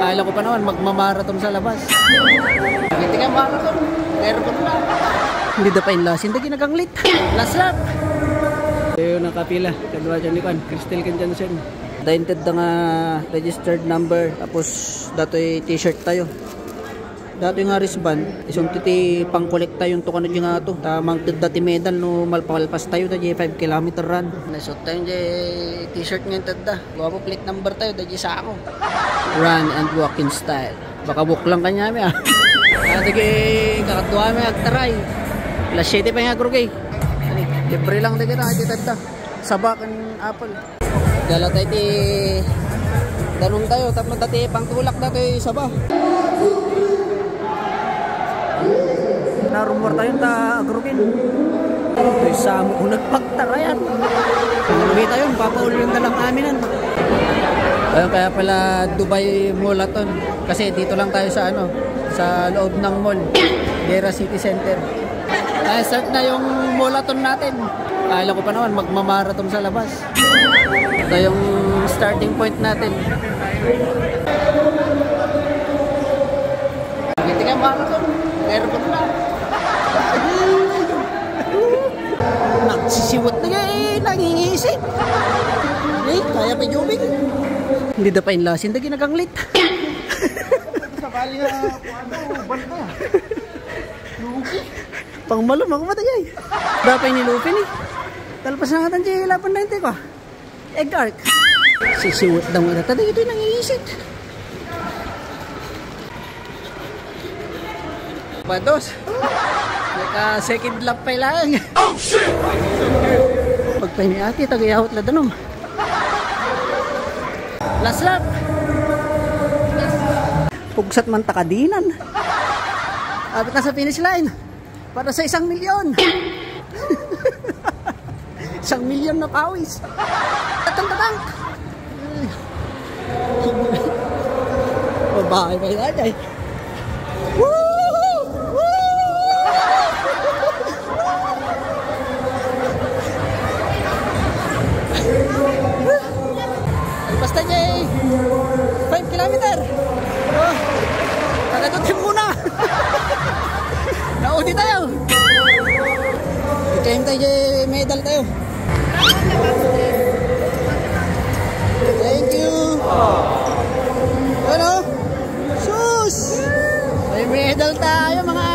Akala ko pa naman magmamarathon sa labas. Hindi ka marathon. Airport na. Hindi da pa inlasin. Hindi ginaganglit. Last lap. Ayun ang kapila. Kadwa dyan ni Juan. Crystal kan dyan siya. Dainted na nga registered number. Tapos dato'y t-shirt tayo. Dato nga wristband. Isang titi pang kolekta yung tukano dyan nga to. Tamang dati medal no malpawalpas tayo. Dati 5 km run. Nasot tayo dyan t-shirt ngayon tada. Guwapo plate number tayo. Dati sa ako. Run and walk in style. Baka book lang kanya mi ah. Dati kakatuwa mi agtaray. Alas 7 pa nga krugay. Libre lang dati na. Dati tada. Sabakan apple. Dala tayo ti danong tayo. Tapos dati pang tulak dati saba. Narumor tayo ta agrugin. Ito isa mo nagpagtarayan. Naluwi tayo, papauli yung dalang aminan. Ayun, kaya pala Dubai Molathon. Kasi dito lang tayo sa ano, sa loob ng mall. Dera City Center. Start na yung Molathon natin. Akala ko pa naman magmamarathon sa labas. Ito yung starting point natin. Hindi ka marathon. Airport na. Nagsisiwat na nangingisip. Kaya pa jubing. Hindi da pa inlasin. Hindi ginaganglit. Sabali nga banta. Pang malum ako matagay. Dapat nilupin eh. Talpas na nga tayo lapan na hindi ko. Egg arc. Sisiwat daw nga natin. Ito yung nangingisip. Pados. Naka second lap pa lang. Oh shit! Pagpay ni ate, tagayahot na danom. Last lap. Pugsat man takadinan. Abot na sa finish line. Para sa 1 milyon. 1 milyon na pawis. Tatang-tatang. Babae pa yun ay. Woo! Basta niya 5 kilometer. Oh, tagadutin muna. Naudi tayo. I-claim tayo medal tayo. Thank you. Ano? Sus! May medal tayo mga